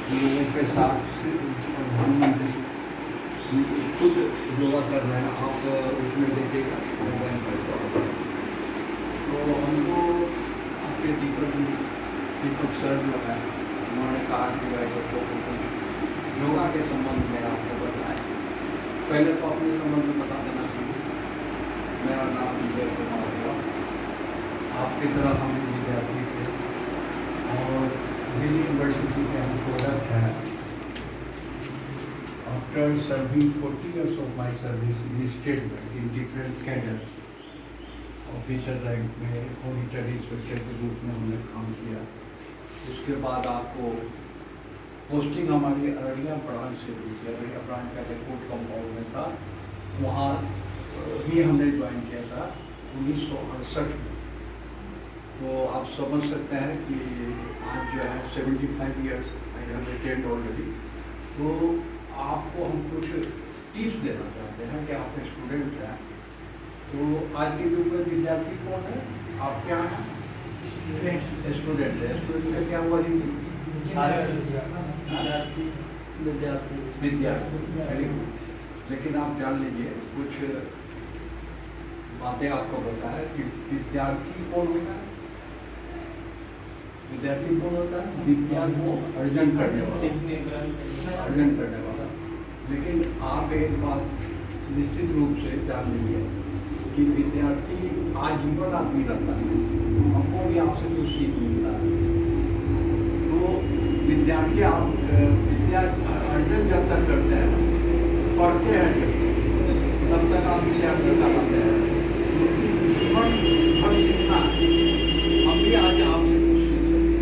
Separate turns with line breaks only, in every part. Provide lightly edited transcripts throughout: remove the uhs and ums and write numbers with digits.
लोगों के साथ खुद योगा कर रहे हैं आप, उसमें देखिएगा मोबाइल पर। तो हमको आपके दीपक सर जो है उन्होंने कहा कि भाई बच्चों को योगा के संबंध में आपको बताएं। पहले तो अपने संबंध में बता देना चाहिए। मेरा नाम विजय कुमार हुआ, आपकी तरह हम विद्यार्थी थे और दिल्ली यूनिवर्सिटी के हम प्रोडक्ट हैं। After serving 40 years of my service in state bank in different cadres, officer rank में ऑडिटर इंस्पेक्टर के रूप में हमने काम किया। उसके बाद आपको पोस्टिंग हमारी अररिया ब्रांच से हुई थी। अररिया ब्रांच पहले कोर्ट कंपाउंड में था, वहाँ भी हमने ज्वाइन किया था 1968 में। तो आप समझ सकते हैं कि आज जो है 75 years I have retained already. तो आपको हम कुछ टिप्स देना चाहते हैं कि आप स्टूडेंट हैं। तो आज के युग में विद्यार्थी कौन है? आप क्या हैं? स्टूडेंट है। स्टूडेंट का क्या हुआ? विद्यार्थी। Very good. लेकिन आप जान लीजिए कुछ बातें आपको बताया कि विद्यार्थी कौन होता है। विद्यार्थी कौन होता है? विद्या को अर्जन करने वाला। लेकिन आप एक बात निश्चित रूप से जान लीजिए कि विद्यार्थी आजीवन आदमी रहता है। हमको भी आपसे कुछ सीख मिलता है। तो विद्यार्थी आप विद्या अर्जन जब तक करते हैं, पढ़ते हैं तब तक आप विद्यार्थी कहलाते हैं। जीवन भर सीखना है। हम भी आज आपसे कुछ सीख सकते हैं।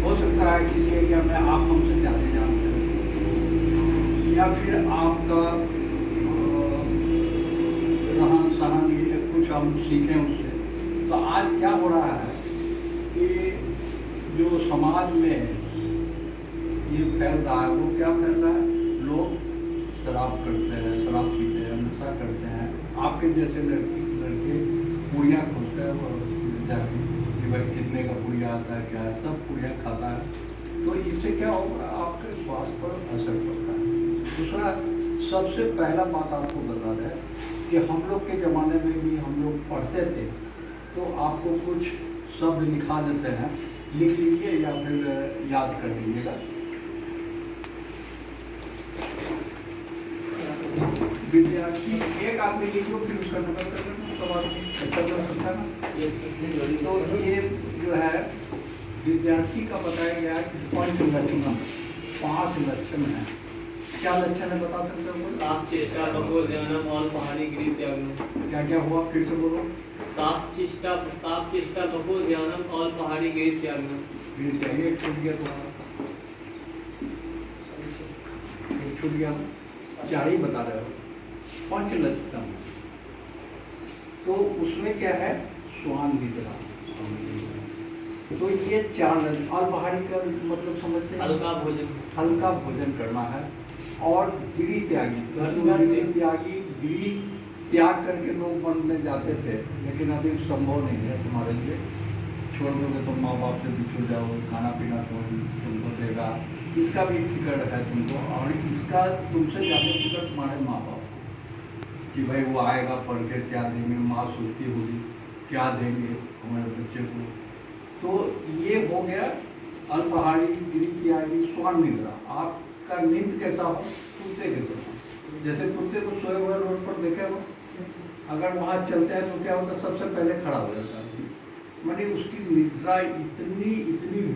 हो सकता है किसी एरिया में आप हमसे ज़्यादा जानते हैं या फिर आपका रहन सहन कुछ हम सीखें उससे। तो आज क्या हो रहा है कि जो समाज में ये फैल रहा है, वो क्या फैल रहा है? लोग शराब करते हैं, शराब पीते हैं, नशा करते हैं। आपके जैसे लड़के पुड़िया खोजते हैं और जाके कि भाई कितने का पुड़िया आता है, क्या है, सब पुड़िया खाता है। तो इससे क्या होगा? आपके स्वास्थ्य पर असर पड़ता है। दूसरा, सबसे पहला बात आपको बता दें कि हम लोग के ज़माने में भी हम लोग पढ़ते थे, तो आपको कुछ शब्द लिखा देते हैं, लिख लीजिए या फिर याद कर लीजिएगा। विद्यार्थी एक आदमी लिख लो, फिर उसका नंबर कर लेना, सब आदमी अच्छा कर सकता है ना। तो ये जो है विद्यार्थी का बताया गया है कि 5 लक्षण, 5 लक्षण है। क्या लक्षण है बता सकते हो?
ताप चेष्टा कठोर ज्ञानम और पहाड़ी गिरी त्यागम।
क्या क्या हुआ? फिर से बोलो।
ताप चेष्टा कठोर ज्ञानम और पहाड़ी गिरी त्यागम।
फिर चाहिए छूट गया तुम्हारा, छूट गया। 4 ही बता रहे हो। 5 लक्षण। तो उसमें क्या है? स्वान विद्रा। तो ये 4 लक्षण। और पहाड़ी का मतलब समझते हैं? हल्का भोजन करना है। और गिरी त्यागी, गिरी त्याग करके लोग वन में जाते थे, लेकिन अभी संभव नहीं है तुम्हारे लिए। छोड़ दोगे तो माँ बाप से बिछुड़ जाओगे, खाना पीना तुमको देगा, इसका भी फिक्र है तुमको। और इसका तुमसे ज़्यादा फिक्र तुम्हारे माँ बाप को कि भाई वो आएगा पढ़ के क्या देंगे, माँ सोचती होगी क्या देंगे हमारे बच्चे को। तो ये हो गया अल्पहारी, गिरी त्यागी, स्वान निद्रा। आपका नींद कैसा हो? कुत्ते के समान। जैसे कुत्ते को सोए हुए रोड पर देखे हो, अगर वहाँ चलते हैं तो क्या होता है? सबसे पहले खड़ा हो जाता है। मतलब उसकी निद्रा इतनी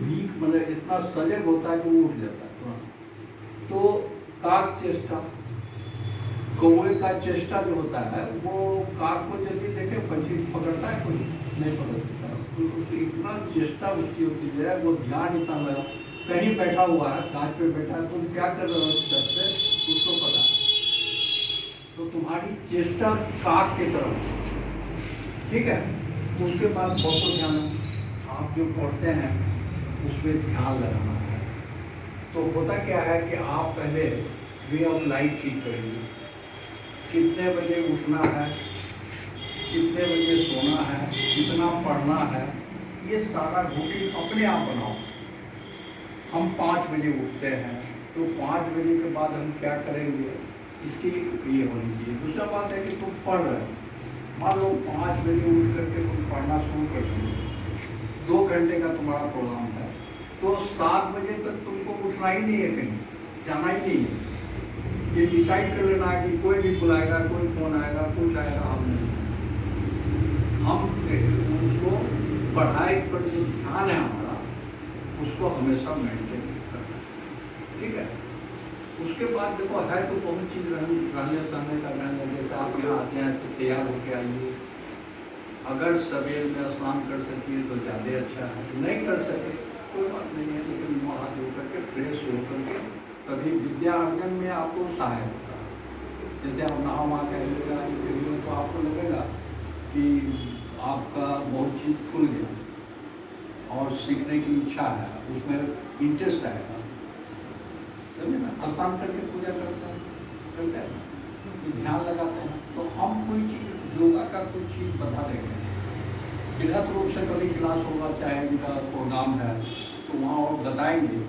वीक, मतलब इतना सजग होता है कि वो उठ जाता है तुरंत। तो काक चेष्टा, कौवे का चेष्टा जो होता है, वो काक को जल्दी देखे पंछी पकड़ता है, कोई नहीं पकड़ सकता। तो इतना चेष्टा उसकी होती है, वो ध्यान इतना लगा। कहीं बैठा हुआ है, कांच पे बैठा है, तुम क्या कर रहे हो छत पे, उसको पता। तो तुम्हारी चेष्टा काक की तरफ, ठीक है। उसके बाद बहुत ध्यान, आप जो पढ़ते हैं उसमें ध्यान लगाना है। तो होता क्या है कि आप पहले वे ऑफ लाइफ ठीक करेंगे। कितने बजे उठना है, कितने बजे सोना है, कितना पढ़ना है, ये सारा रूटीन अपने आप बनाओ। हम 5 बजे उठते हैं तो 5 बजे के बाद हम क्या करेंगे, इसकी ये होनी चाहिए। दूसरा बात है कि तुम पढ़ रहे हो, मान लो 5 बजे उठ करके तुम पढ़ना शुरू कर दो, 2 घंटे का तुम्हारा प्रोग्राम है, तो 7 बजे तक तुमको उठना ही नहीं है, कहीं जाना ही नहीं है। ये डिसाइड कर लेना कि कोई भी बुलाएगा, कोई फ़ोन आएगा, कुछ आएगा, हम उसको पढ़ाई पर जो ध्यान है हमारा, उसको हमेशा मेंटेन करना है, ठीक है। उसके बाद देखो है तो बहुत चीज़ रहने सहने का रहने, जैसे आप यहाँ आते हैं तो तैयार होके आइए, अगर सवेर में स्नान कर सकिए तो ज़्यादा अच्छा है, नहीं कर सके कोई बात नहीं है, लेकिन मुँह हाथ धो करके फ्रेश हो करके कभी विद्या अर्जन में आपको सहायक होता है। जैसे आप नहा वहा करिएगा तो आपको लगेगा कि आपका बहुत चीज़ खुल गया और सीखने की इच्छा है, उसमें इंटरेस्ट आएगा, समझे ना। स्नान करके पूजा करते हैं तो ध्यान लगाते हैं, तो हम कोई चीज़ योगा का कुछ चीज़ बता देंगे, बृहद रूप से कभी क्लास होगा, चाहे उनका प्रोग्राम है तो वहाँ और बताएंगे।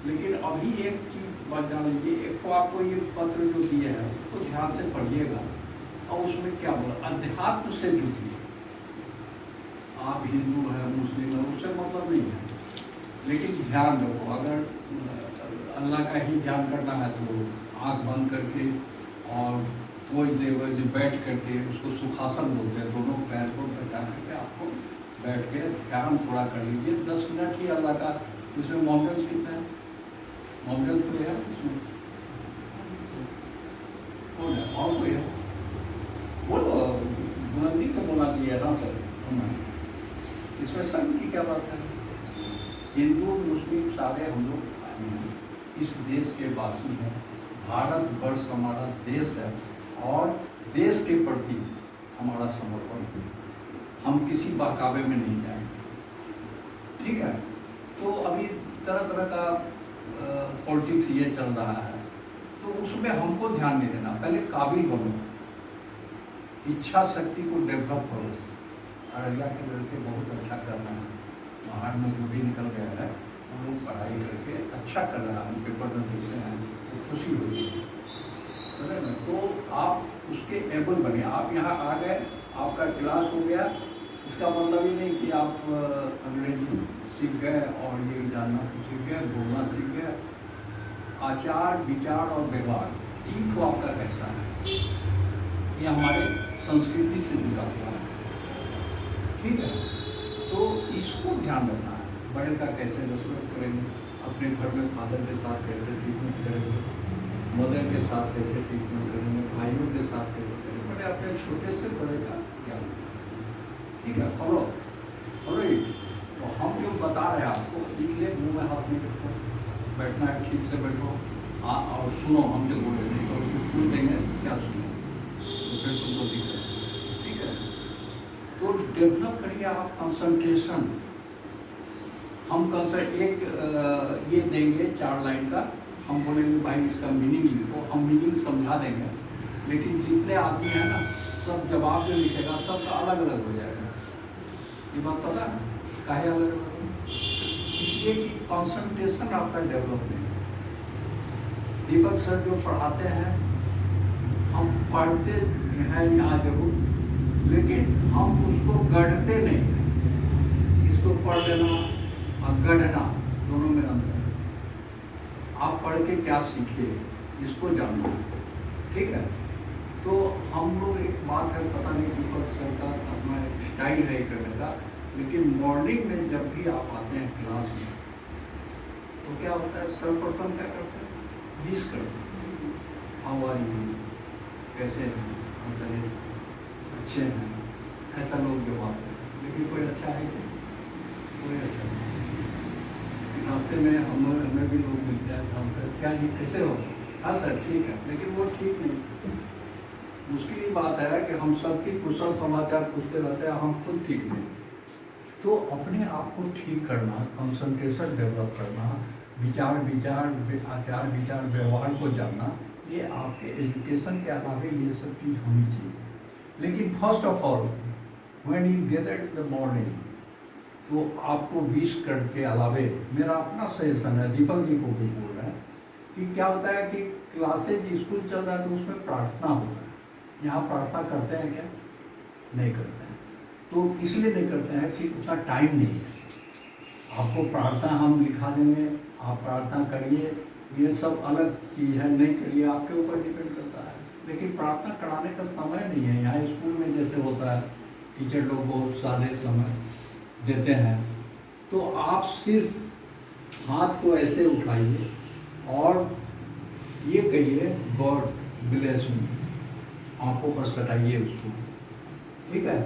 लेकिन अभी एक चीज़ बात जान लीजिए, एक तो आपको ये पत्र जो दिए हैं तो ध्यान से पढ़िएगा, और उसमें क्या बोला, अध्यात्म से जुड़िए। आप हिंदू हैं, मुस्लिम हैं, उससे मतलब नहीं है, लेकिन ध्यान रखो, अगर अल्लाह का ही ध्यान करना है तो आँख बंद करके और कोई देवर जो बैठ करके, उसको सुखासन बोलते हैं, दोनों पैर को बैठा करके आपको बैठ के ध्यान थोड़ा कर लीजिए, 10 मिनट ही अल्लाह का। इसमें मोमेंट्स कितना है, मोमेंट्स कोई है इसमें, कौन है और कोई है, बोलो बुलंदी से बोलना चाहिए ना सर, इसमें शर्म की क्या बात है। हिंदू मुस्लिम सारे हम लोग इस देश के वासी हैं, भारत वर्ष हमारा देश है और देश के प्रति हमारा समर्पण है, हम किसी बहकावे में नहीं जाएंगे, ठीक है। तो अभी तरह तरह का पॉलिटिक्स ये चल रहा है, तो उसमें हमको ध्यान नहीं देना, पहले काबिल बनो, इच्छा शक्ति को डेवलप करो। अररिया के लड़के बहुत अच्छा कर रहे हैं, बाहर में जो भी निकल गया है वो लोग पढ़ाई करके अच्छा कर रहा है, हम पेपर में देखते हैं तो खुशी होती है, समझे ना। तो आप उसके एबल बने, आप यहाँ आ गए, आपका क्लास हो गया, इसका मतलब ही नहीं कि आप अंग्रेजी सीख गए और ये जानना सीख गए, बोलना सीख गए। आचार विचार और व्यवहार 3 को आपका कैसा है, ये हमारे संस्कृति से जुड़ा हुआ है, ठीक है। तो इसको ध्यान रखना है, बड़े का कैसे रिस्पेक्ट करेंगे, अपने घर में फादर के साथ कैसे ट्रीटमेंट करेंगे, मदर के साथ कैसे ट्रीटमेंट करेंगे, भाइयों के साथ कैसे करेंगे, बड़े अपने छोटे से बड़े का ज्ञान, ठीक है। Follow follow it. तो हम जो बता रहे हैं आपको, इसलिए मुँह में हाथ नहीं रखो, बैठना है ठीक से बैठो, और सुनो, हम जो बोले नहीं तो उसको सुन देंगे क्या सुनो, तो फिर तुमको दिक्कत, ठीक है। तो डेवलप करिए आप कंसंट्रेशन। हम एक ये देंगे 4 लाइन का, हम बोलेंगे भाई इसका मीनिंग लिखो, हम मीनिंग समझा देंगे, लेकिन जितने आदमी हैं ना, सब जवाब जो लिखेगा सबका अलग अलग हो जाएगा। ये बात पता है काहे अलग अलग, इसलिए कि कंसंट्रेशन आपका डेवलप नहीं है। दीपक सर जो पढ़ाते हैं, हम पढ़ते हैं यहाँ जरूर, लेकिन हम उसको गढ़ते नहीं। इसको पढ़ लेना और गढ़ना दोनों में अंतर है। आप पढ़ के क्या सीखे, इसको जानना, ठीक है। तो हम लोग एक बात है, पता नहीं दीपक सर का अपना स्टाइल है करने का, लेकिन मॉर्निंग में जब भी आप आते हैं क्लास में, तो क्या होता है, सर्वप्रथम क्या करते हैं, विश करते हैं, हाउ आर यू, कैसे हैं, अच्छे हैं, ऐसा लोग जो बात है। लेकिन कोई अच्छा है कि कोई अच्छा नहीं। रास्ते में हमें भी लोग मिलते हैं, हम क्या जी कैसे हो, हाँ सर ठीक है, लेकिन वो ठीक नहीं। मुश्किल ही बात है कि हम सबकी कुशल समाचार पूछते रहते हैं, हम खुद ठीक नहीं। तो अपने आप को ठीक करना, कंसंट्रेशन डेवलप करना, आचार विचार व्यवहार को जानना, ये आपके एजुकेशन के अलावे ये सब चीज़ होनी चाहिए। लेकिन first of all when you gather in the morning, तो आपको 20 क्रेडिट के अलावे मेरा अपना सजेशन है, दीपक जी को भी बोल रहा है कि क्या होता है कि क्लासेज स्कूल चल रहा है तो उसमें प्रार्थना होता है। यहाँ प्रार्थना करते हैं क्या? नहीं करते हैं। तो इसलिए नहीं करते हैं कि उतना टाइम नहीं है। आपको प्रार्थना हम लिखा देंगे, आप प्रार्थना करिए, ये सब अलग चीज़ है, नहीं करिए, आपके ऊपर डिपेंड करता है। लेकिन प्रार्थना कराने का समय नहीं है। यहाँ स्कूल में जैसे होता है, टीचर लोग बहुत सारे समय देते हैं, तो आप सिर्फ हाथ को ऐसे उठाइए और ये कहिए गॉड ब्लेस मी, आँखों पर सटाइए उसको, ठीक है?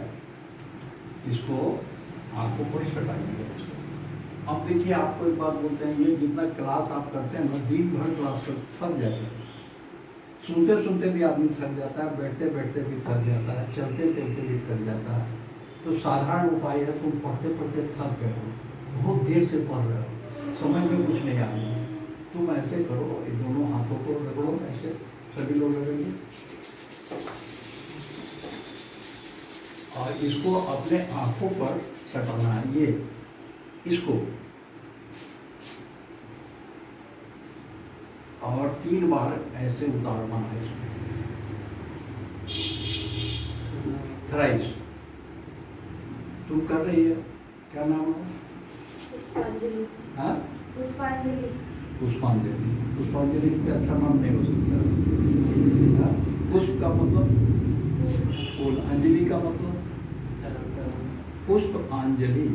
इसको आँखों पर सटाइए उसको। अब देखिए, आपको एक बात बोलते हैं, ये जितना क्लास आप करते हैं ना, दिन भर क्लास कर थक जाते हैं। सुनते सुनते भी आदमी थक जाता है, बैठते बैठते भी थक जाता है, चलते चलते भी थक जाता है। तो साधारण उपाय है, तुम पढ़ते पढ़ते थक गए हो, बहुत देर से पढ़ रहे हो, समझ में कुछ नहीं आ रहा है, तुम ऐसे करो, ये दोनों हाथों को रगड़ो, ऐसे सभी लोग रगड़ेंगे और इसको अपने आँखों पर सटाना है। ये इसको और 3 बार ऐसे उतारना है इसमें, थ्राइस। तुम कर रही है, क्या नाम है?
पुष्पांजलि।
हाँ,
पुष्पांजलि।
पुष्पांजलि। पुष्पांजलि से अच्छा नाम नहीं हो सकता। हाँ? पुष्प का मतलब फूल, अंजलि का मतलब पुष्पांजलि।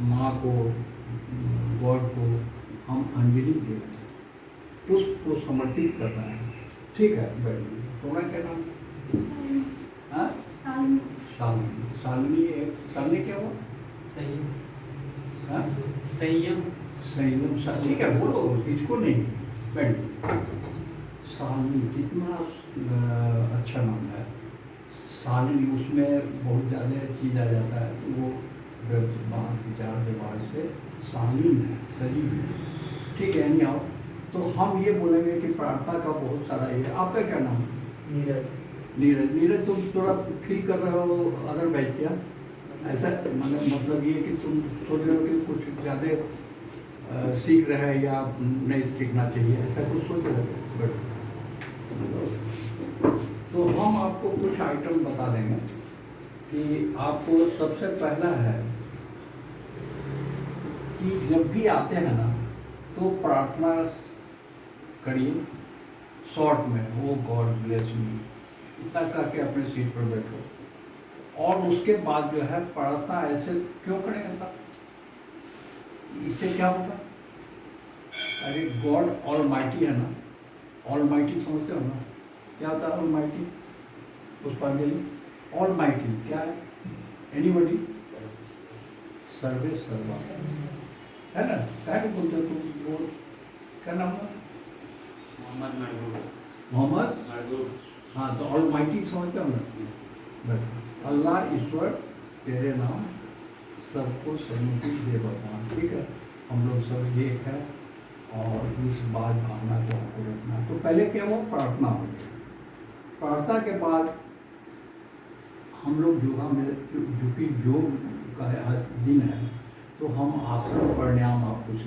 माँ को, गॉड को हम अंजलि दे रहे हैं, पुष्प को समर्पित कर रहे हैं, ठीक है? बैठिए। तुम्हारा क्या नाम? हाँ,
सालिनी।
शालिनी। शालिनी एक शालिनी क्या हुआ?
संयम।
हाँ?
संयम।
संयम। ठीक है, बोलो, इसको नहीं। बैठिए। शालिनी कितना अच्छा नाम है। शालिनी, उसमें बहुत ज़्यादा चीज़ आ जाता है, तो वो बात विचार व्यवहार से शालीन है, सही है, ठीक है? नहीं आओ तो हम ये बोलेंगे कि प्रार्थना का बहुत सारा ये है। आपका क्या नाम है?
नीरज।
नीरज। नीरज, तुम थोड़ा फील कर रहे हो अदर बैठ क्या? ऐसा मतलब ये कि तुम सोच रहे हो कि कुछ ज़्यादा सीख रहे हैं या नहीं सीखना चाहिए, ऐसा कुछ सोच रहे हो? बट तो हम आपको कुछ आइटम बता देंगे कि आपको सबसे पहला है कि जब भी आते हैं ना, तो प्रार्थना करिए शॉर्ट में, वो गॉड ब्लेस मी, इतना करके अपने सीट पर बैठो। और उसके बाद जो है प्रार्थना ऐसे क्यों करेंगे साहब? इससे क्या होगा? अरे गॉड ऑलमाइटी है ना, ऑलमाइटी समझते हो ना? क्या होता है ऑलमाइटी? पुष्पांजलि, ऑलमाइटी क्या है? एनीबडी? सर्वे सर्वा है ना? क्या बोलते हो तुम? बोल, क्या नाम है?
मोहम्मद मरदूर।
मोहम्मद
मरदूर।
हाँ, तो ऑलमाइटी समझते हो ना? अल्लाह ईश्वर तेरे नाम सबको सम्मति दे भगवान, ठीक है? हम लोग सब एक है और इस बात भावना को हमको रखना। तो पहले क्या हुआ? प्रार्थना हो गई। प्रार्थना के बाद हम लोग योगा में, जो कि योग का दिन है, तो हम आसन प्राणायाम आपको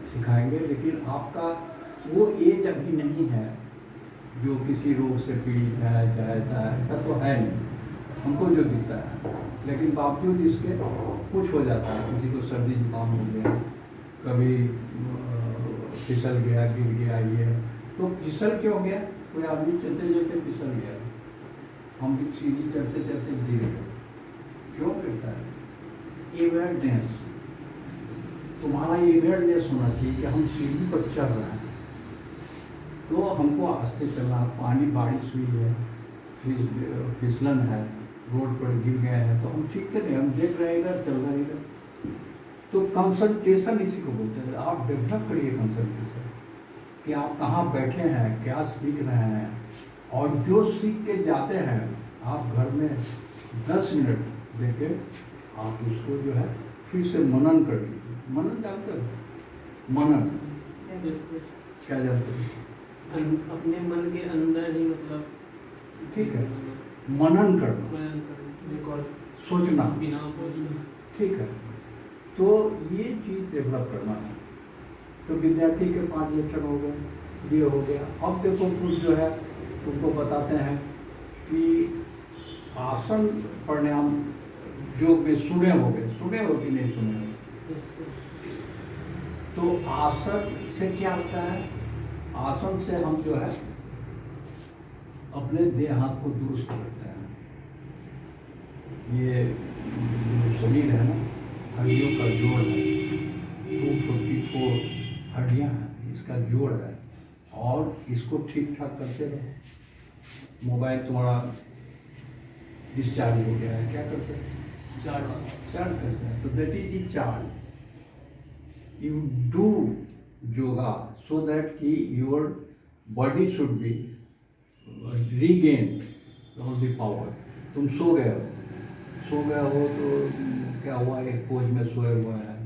सिखाएंगे। लेकिन आपका वो एज अभी नहीं है जो किसी रोग से पीड़ित है, चाहे ऐसा तो है नहीं हमको जो दिखता है। लेकिन बावजूद इसके कुछ हो जाता है, किसी को सर्दी जुकाम हो गया, कभी फिसल गया, गिर गया, ये तो फिसल क्यों गया? कोई आदमी चलते चलते फिसल गया, हम भी सीढ़ी चढ़ते चढ़ते गिर गए, क्यों गिरता है? अवेयरनेस, तुम्हारा अवेयरनेस होना चाहिए कि हम सीढ़ी पर चढ़ रहे हैं, तो हमको आस्ते चलना। पानी, बारिश हुई है, फिसलन है, रोड पर गिर गए हैं, तो हम ठीक से नहीं, हम देख रहे हैं इधर, चल रहे हैं इधर। तो कंसंट्रेशन इसी को बोलते हैं। आप डेवलप करिए कंसंट्रेशन, कि आप कहाँ बैठे हैं, क्या सीख रहे हैं, और जो सीख के जाते हैं आप घर में 10 मिनट देके आप उसको जो है फिर से मनन कर लीजिए। मनन जानते हो? मनन क्या जानते हो?
अपने मन के अंदर ही, मतलब
ठीक है, मनन करना,
रिकॉर्ड
सोचना,
बिना सोचना।
ठीक है। तो ये चीज़ डेवलप करना है। तो विद्यार्थी के 5 लक्षण हो गए, ये हो गया। अब देखो कुछ जो है तुमको बताते हैं कि आसन प्राणायाम जो में सुने हो कि नहीं सुने हो? तो आसन से क्या होता है? आसन से हम जो है अपने देह हाथ को दुरुस्त करते हैं। ये शरीर है ना, हड्डियों का जोड़ है, 244 हड्डियाँ हैं, इसका जोड़ है, और इसको ठीक ठाक करते रहो। मोबाइल तुम्हारा डिस्चार्ज हो गया है, क्या करते हैं? चार्ज करते हैं। तो that is the charge. You do yoga so that कि your body should be regain all the power. तुम सो गए हो तो क्या हुआ, एक पोज में सोए हुए हैं,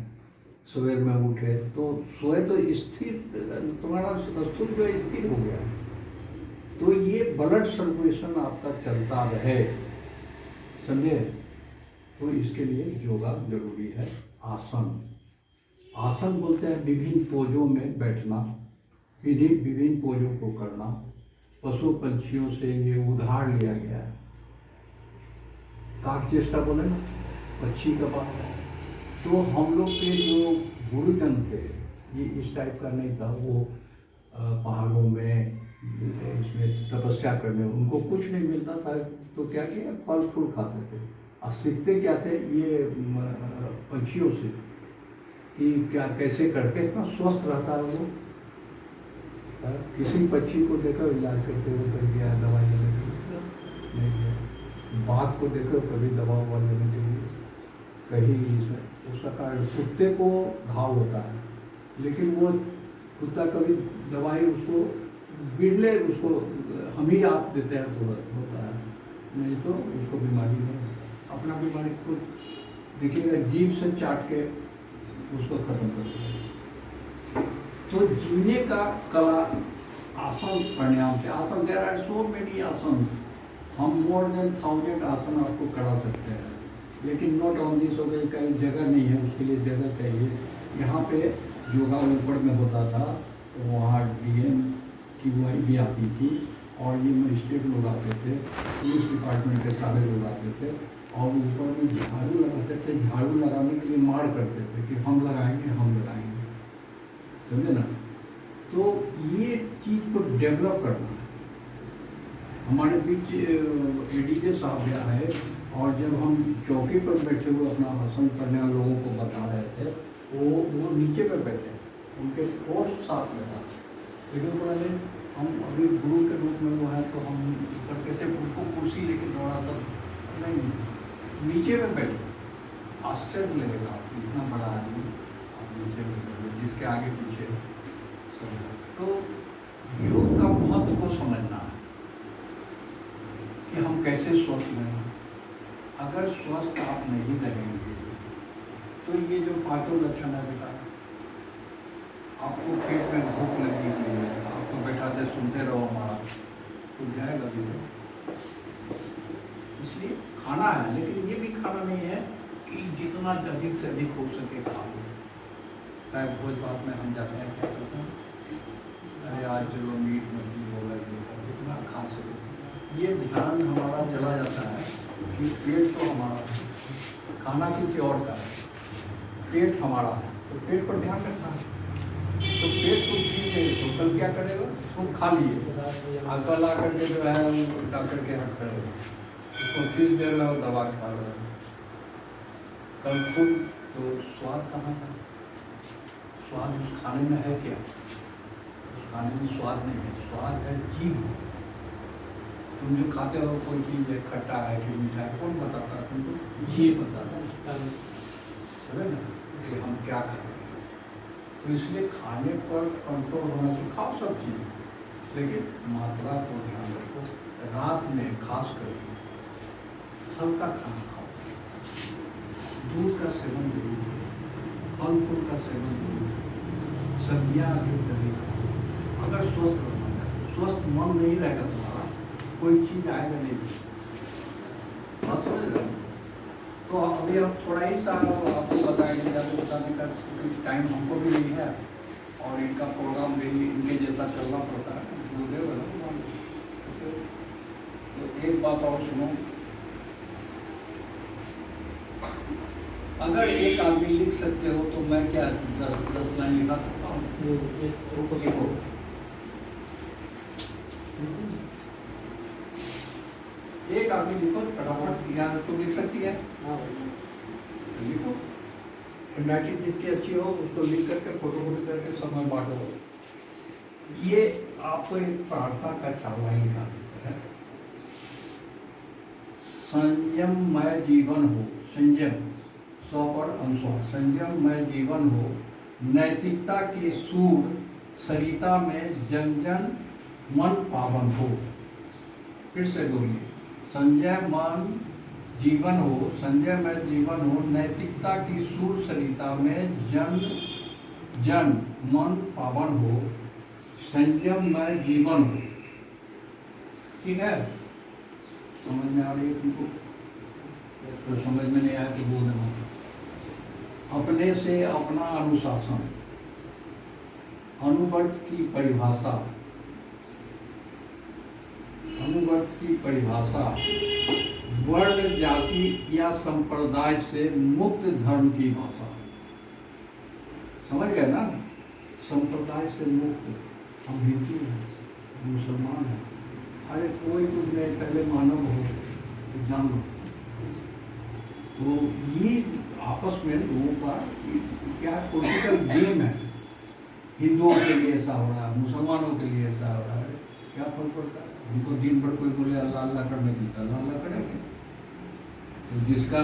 सवेर में उठे तो सोए तो स्थिर, तुम्हारा स्थूल जो है स्थिर हो गया। तो ये ब्लड सर्कुलेशन आपका चलता रहे, समझे? तो इसके लिए योगा जरूरी है। आसन बोलते हैं विभिन्न पोजों में बैठना, विभिन्न पोजों को करना। पशु पंछियों से ये उधार लिया गया है। काक चेष्टा बोले ना, पक्षी का बात है। तो हम लोग के जो गुरुजन थे, ये इस टाइप का नहीं था। वो पहाड़ों में इसमें तपस्या करने, उनको कुछ नहीं मिलता था तो क्या किया, फल फूल खाते थे। और सीखते क्या थे ये पंछियों से कि क्या कैसे करके इतना स्वस्थ रहता है वो। किसी पक्षी को देखो इलाज करते हुए कर दिया, दवाई लेने के लिए नहीं दिया। बाघ को देखो कभी दवा उवा लेने के लिए कहीं उसका कारण, कुत्ते को घाव होता है लेकिन वो कुत्ता कभी दवाई उसको बिरले उसको हम ही आप देते हैं तुरंत होता है, नहीं तो उसको बीमारी नहीं। अपना बीमारी खुद देखिएगा, जीभ से चाट के उसको खत्म कर देगा। तो जीने का कला आसन प्राणायाम से। आसन, देयर आर सो मेनी आसन, हम मोर देन 1000 आसन आपको करा सकते हैं, लेकिन नॉट ऑन दिस हो गई, कहीं जगह नहीं है, उसके लिए जगह चाहिए। यहाँ पे योगा ऊपर में होता था, तो वहाँ डीएम की वही भी आती थी, और ये मजिस्ट्रेट लोग आते थे, पुलिस डिपार्टमेंट के सारे लोग आते थे, और ऊपर में झाड़ू लगाते थे। झाड़ू लगाने के लिए मार करते थे कि हम लगाएंगे, समझे ना? तो ये चीज़ को डेवलप करना है। हमारे बीच एडीजे साहब गया है, और जब हम चौकी पर बैठे हुए अपना आसन करने वाले लोगों को बता रहे थे, वो नीचे पर बैठे, उनके पोस्ट साथ में था, लेकिन बोले हम अभी गुरु के रूप में वो हैं तो हम ऊपर कैसे उनको कुर्सी लेके थोड़ा सा नहीं, नीचे में बैठे। आश्चर्य लगेगा आपको, इतना बड़ा आदमी आप नीचे में बैठे, जिसके आगे पीछे सब। तो योग का महत्व को समझना है कि हम कैसे स्वस्थ रहें। अगर स्वस्थ आप नहीं रहेंगे तो ये जो 5 लक्षण है बेटा, आपको पेट में भूख लगी हुई है, आपको बैठाते सुनते रहो हमारा तो जाएगा भी नहीं। इसलिए खाना है, लेकिन ये भी खाना नहीं है कि जितना अधिक से अधिक हो सके खा लो। चाहे भोज भात में हम जाते हैं, क्या करते हैं, अरे आज चलो मीट मछली होगा, जितना खा सके। ये ध्यान हमारा चला जाता है कि पेट तो हमारा है, खाना किसी और का है, पेट हमारा है, तो पेट पर ध्यान रखना है। तो पेट को ठीक है तो कल क्या करेगा, वो खा लिए, कल आकर के जो है डॉक्टर के यहाँ खड़े, उसको फीस दे रहा हो, दवा खा रहा है, कल खुद तो स्वाद कहाँ था? स्वाद उस खाने में है क्या? उस खाने में स्वाद नहीं है, स्वाद है जीव। तुम जो खाते हो कोई चीज़ है, खट्टा है कि मीठा है, कौन बताता है तुमको? जीव बताता है, समझे ना कि हम क्या खाते हैं। तो इसलिए खाने पर कंट्रोल होना चाहिए। खाओ सब चीज़, लेकिन मात्रा को ध्यान रखो। रात में खास करके हल्का खाना खाओ, दूध का सेवन जरूर करो, फल फूल का सेवन जरूर करो, सब्जियाँ के सभी खाओ। अगर स्वस्थ रहना चाहिए, स्वस्थ मन नहीं रहेगा तुम्हारा, कोई चीज़ आएगा नहीं, बात समझ रहे हो? तो तो अभी हम थोड़ा ही सा आपको बताएंगे, ज़्यादा बताने का टाइम हमको भी नहीं है और इनका प्रोग्राम भी इनके जैसा चलना पड़ता है, गुरुदेव है ना भगवान। तो एक बात और सुनो, अगर एक आदमी लिख सकते हो तो मैं क्या 10 लाइन लिखा सकता हूँ? लिखो। एक आदमी लिखो फटाफट, या तुम लिख सकती है? लिखो। हैंडराइटिंग जिसकी अच्छी हो उसको लिख करके फोटोकॉपी करके सब में बांटो। ये आपको एक प्रार्थना का 4 लाइन लिखा देता है। संयममय जीवन हो, संयम 100 पर अनुसार, संयममय जीवन हो, नैतिकता की सूर सरिता में जन जन मन पावन हो। फिर से बोलिए, संयमन जीवन हो, संयममय जीवन हो, नैतिकता की सूर सरिता में जन जन मन पावन हो, संयममय जीवन हो। ठीक है? समझ में आ रही है तुमको? तो समझ में नहीं आया तो बोल देना। अपने से अपना अनुशासन, अनुवर्त की परिभाषा, अनुवर्त की परिभाषा वर्ण जाति या संप्रदाय से मुक्त धर्म की भाषा। समझ गए ना? संप्रदाय से मुक्त। हम हिंदू हैं, मुसलमान हैं, अरे कोई कुछ नहीं, पहले मानव हो तो जान लो। तो ये आपस में लोगों का क्या पॉलिटिकल गेम है। हिंदुओं के लिए ऐसा हो रहा है, मुसलमानों के लिए ऐसा हो रहा है, क्या फर्क पड़ता है? उनको दिन भर कोई बोले अल्लाह अल्लाह करने देता, अल्लाह अल्लाह करेंगे। तो जिसका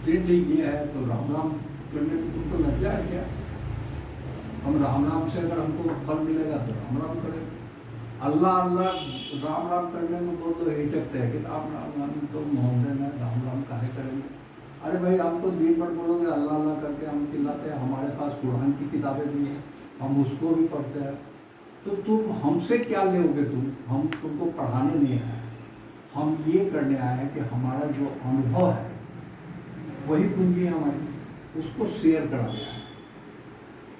दिल ये है तो राम राम करने में तुमको लज्जा है क्या? हम राम राम से अगर हमको फल मिलेगा तो राम राम करेंगे। अल्लाह अल्लाह राम राम करने में वो तो हिचकते हैं कि आप राम राम तो मोहम्मद है, राम राम काहे करेंगे? अरे भाई, हमको दिन भर बोलोगे अल्लाह अल्लाह करके हम चिल्लाते हैं, हमारे पास कुरान की किताबें भी हैं, हम उसको भी पढ़ते हैं। तो तुम हमसे क्या लोगे? हम तुमको पढ़ाने नहीं आए, हम ये करने आए हैं कि हमारा जो अनुभव है वही पूंजी हमारी, उसको शेयर करा गया है।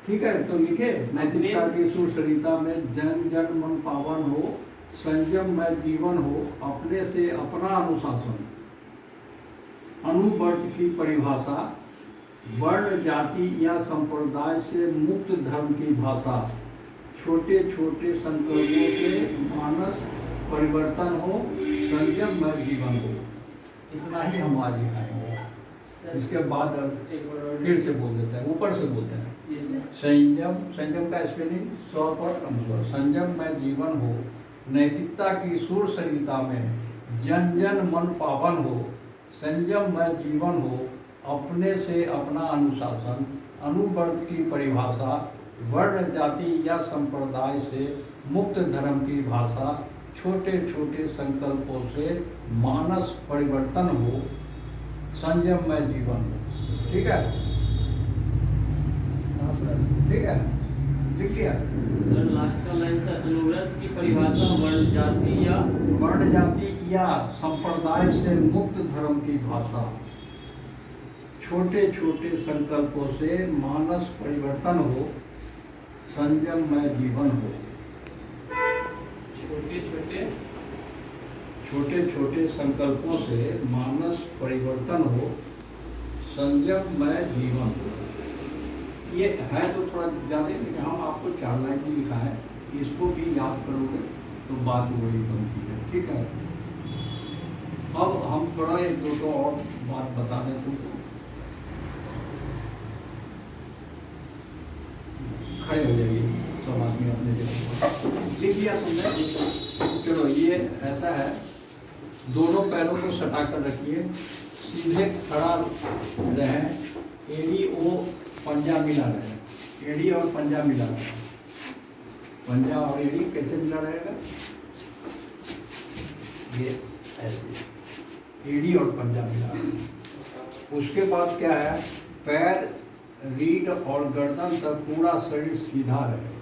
ठीक है? तो लिखे, नैतिकता की सुर सरिता में जन जन मन पावन हो, संयममय जीवन हो, अपने से अपना अनुशासन, अनुवर्त की परिभाषा वर्ण जाति या संप्रदाय से मुक्त धर्म की भाषा, छोटे छोटे संकल्पों से मानस परिवर्तन हो, संयममय जीवन हो। इतना ही हम आज दिखाएंगे। इसके बाद फिर से बोल देते हैं, ऊपर से बोलते हैं। संयम, संयम का स्पेलिंग 100 पर अनुसार, संयममय जीवन हो, नैतिकता की सुर सरिता में जन जन मन पावन हो, संयममय जीवन हो, अपने से अपना अनुशासन, अनुवर्त की परिभाषा वर्ण जाति या संप्रदाय से मुक्त धर्म की भाषा, छोटे छोटे संकल्पों से मानस परिवर्तन हो, संयममय जीवन हो। ठीक है? ठीक है, लिख लिया?
सर लास्ट का लाइन सर, अनुव्रत की परिभाषा वर्ण जाति या
संप्रदाय से मुक्त धर्म की भाषा, छोटे छोटे संकल्पों से मानस परिवर्तन हो, संयममय जीवन हो। छोटे छोटे संकल्पों से मानस परिवर्तन हो, संयममय जीवन हो। ये है तो थोड़ा ज़्यादा, लेकिन हम आपको 4 लाइन ही लिखा है, इसको भी याद करोगे तो बात वही बनती है। ठीक है? अब हम थोड़ा 1-2 और बात बता दें तुमको। खड़े हो जाइए सब आदमी अपने जगह। लिख लिया तुमने? चलो, ये ऐसा है, दोनों पैरों को सटा कर रखिए, सीधे खड़ा रहें, एड़ी ओ पंजा मिला रहे, एड़ी और पंजा मिला रहे। पंजा और एड़ी कैसे मिला रहेगा? ये ऐसे, एड़ी और पंजा मिला रहे। उसके बाद क्या है? पैर, रीढ़ और गर्दन तक पूरा शरीर सीधा रहे।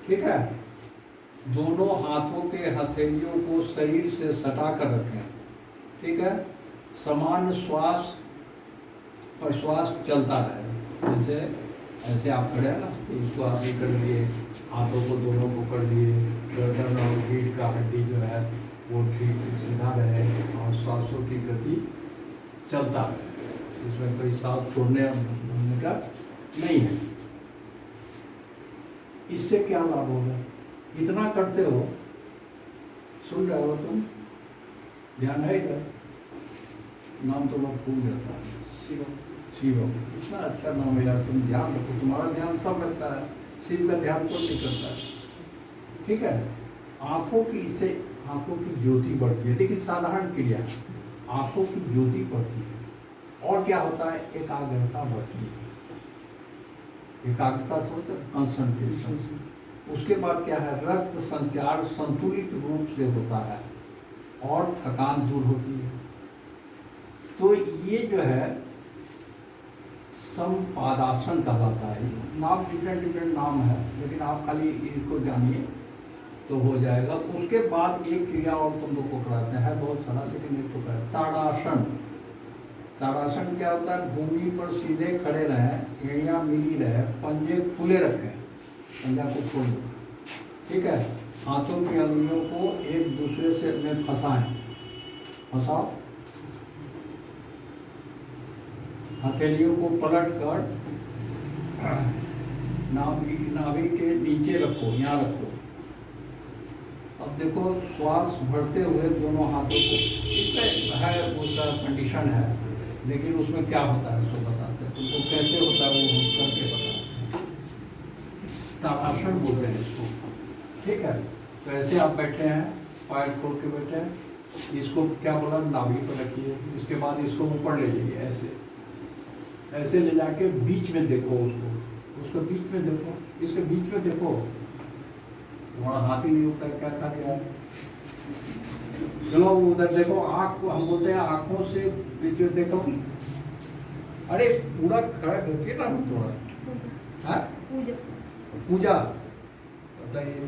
ठीक है? दोनों हाथों के हथेलियों को शरीर से सटा कर रखें। ठीक है? समान श्वास और श्वास चलता रहे। जैसे ऐसे आप खड़े हैं ना, तो इसको आप ये कर लिए, हाथों को दोनों को कर लिए, गर्दन और रीढ़ का हड्डी जो है वो ठीक सीधा रहे और सांसों की गति चलता रहे। इसमें कोई सांस छोड़ने भूलने का नहीं है। इससे क्या लाभ होगा? इतना करते हो, सुन रहे हो तुम, ध्यान है इधर, नाम तो मैं भूल जाता है, शिवम। इतना अच्छा नाम है यार, तुम ध्यान रखो, तुम्हारा ध्यान सब रखता है, शिव का ध्यान कौन नहीं करता है। ठीक है, आंखों की, इससे आंखों की ज्योति बढ़ती है। देखिए साधारण क्रिया, आंखों की ज्योति बढ़ती है और क्या होता है, एकाग्रता बढ़ती है। एकाग्रता से होता है कंसंट्रेशन। उसके बाद क्या है, रक्त संचार संतुलित रूप से होता है और थकान दूर होती है। तो ये जो है संपादासन कहलाता है। नाम डिफरेंट नाम है, लेकिन आप खाली इसको जानिए तो हो जाएगा। उसके बाद एक क्रिया और तुम लोग को कराते हैं, बहुत सारा, लेकिन एक तो क्या है, ताड़ासन। ताड़ासन क्या होता है, भूमि पर सीधे खड़े रहें, एड़ियाँ मिली रहे, पंजे खुले रखें, पंजा को खोल दो, ठीक है। हाथों की अंगुलियों को एक दूसरे से में फंसाएं, फंसाओ, हथेलियों को पलट कर नाभि के नीचे रखो, यहाँ रखो। अब देखो श्वास भरते हुए दोनों हाथों को, इसमें है उसका कंडीशन है, लेकिन उसमें क्या होता है उसको बताते हैं तुमको, कैसे होता है वो हम करके बताते हैं। ताड़ासन बोलते हैं इसको, ठीक है। तो ऐसे आप बैठे हैं, पैर खोल के बैठे हैं, इसको क्या बोला, नाभि पर रखिए। इसके बाद इसको ऊपर ले जाइए, ऐसे ऐसे ले जाके बीच में देखो उसको बीच में देखो, इसके बीच में देखो। तुम्हारा हाथ ही नहीं उठता, क्या खा गया। चलो उधर देखो, आँख को हम बोलते हैं आँखों से बीच में देखो। अरे पूरा खड़ा करके ना थोड़ा, हाँ पूजा बताइए।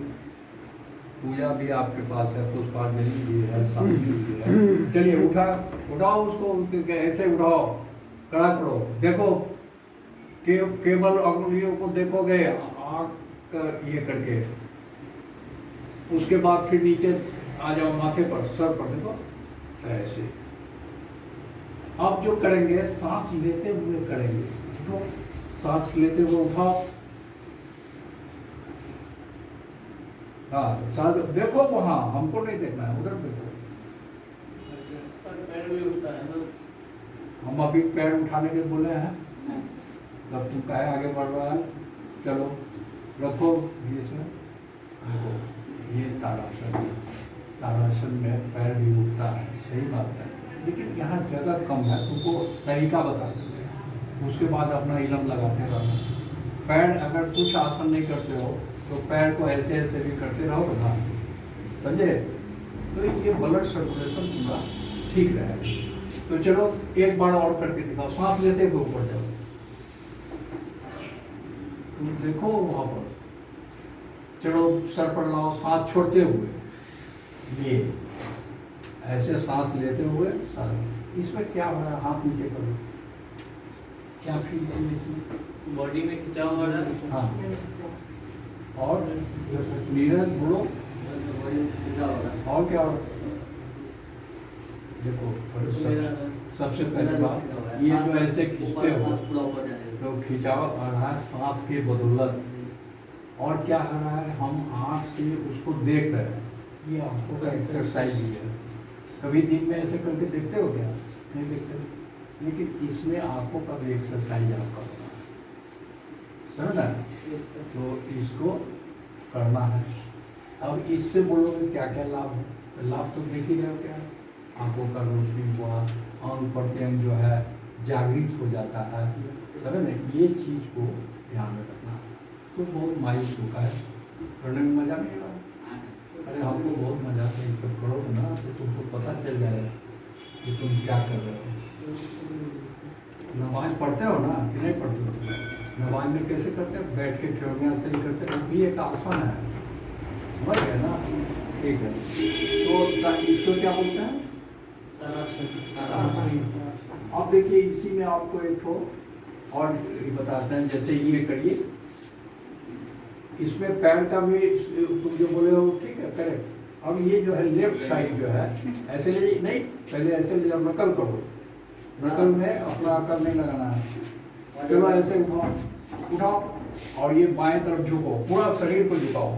पूजा भी आपके पास है, पुष्पांजलि भी है, शांति भी है। चलिए उठाओ उसको, ऐसे उठाओ, खड़ा करो, देखो केवल अंगुलियों को देखोगे, आँख का ये करके। उसके बाद फिर नीचे आ जाओ, माथे पर, सर पर देखो, ऐसे। अब जो करेंगे, सांस लेते हुए करेंगे, तो सांस लेते हुए उठाओ, हाँ सांस देखो वहाँ, हमको नहीं देखना है, उधर देखो।
पैर भी उठता है ना,
हम अभी पैर उठाने के बोले हैं, तब तुम क्या आगे बढ़ रहा है। चलो रखो ये इसमें, देखो ये ताड़ासन। ताड़ासन में पैर भी उठता है, सही बात है, लेकिन यहाँ जगह कम है, तुमको तरीका बता देते हैं। उसके बाद अपना इलम लगाते रहना। पैर अगर कुछ आसन नहीं करते हो तो पैर को ऐसे ऐसे भी करते रहो ना, समझे। तो ये ब्लड सर्कुलेशन पूरा ठीक रहेगा। तो चलो एक बार और करके दिखाओ, सांस लेते हुए ऊपर जाओ, तुम देखो वहां पर। चलो सर पर लाओ, सांस छोड़ते हुए, ये ऐसे सांस लेते हुए सर। इसमें क्या हो रहा है, हाथ नीचे करो, क्या फील है इसमें,
बॉडी में खिंचाव हो रहा है।
हाँ, और नीरज बोलो, और क्या हो रहा है? देखो सबसे पहली बात, ये जो ऐसे खींचते हो तो खिंचाव आ रहा है सांस के बदौलत। और क्या हो रहा है, हम आँख से उसको देख रहे हैं, ये आँखों का एक्सरसाइज ही है। कभी दिन में ऐसे करके देखते हो क्या? नहीं देखते, लेकिन इसमें आँखों का भी एक्सरसाइज आपका होगा, समझ ना। तो इसको करना है। अब इससे बोलोगे क्या क्या लाभ है, तो लाभ तो देख ही रहे हो क्या, आंखों का रोशनी हुआ, अंग प्रत्यंग जो है जागृत हो जाता है, समझ ना। ये चीज़ को ध्यान में रखना। तो बहुत मायूस होता है, करने में मज़ा नहीं आ रहा। अरे हमको बहुत मज़ा आता है, ये सब करोगे ना तो तुमको पता चल जाएगा कि तुम क्या कर रहे हो। नमाज पढ़ते हो ना कि नहीं पढ़ते हो? नमाज में कैसे करते हो, बैठ के ठेवनिया से ही करते हो, भी एक आसन है, समझ गए ना। ठीक है, तो इसको क्या बोलते हैं, तरासन। अब देखिए इसी में आपको एक ठो और बताते हैं, जैसे ये करिए, इसमें पैर का भी तुम जो बोले हो ठीक है, करेक्ट। अब ये जो है लेफ्ट साइड जो है ऐसे ले, नहीं पहले ऐसे ले जाओ, नकल करो, नकल में अपना अकल नहीं लगाना है। चलो ऐसे उठाओ उठाओ, और ये बाएं तरफ झुको, पूरा शरीर को झुकाओ,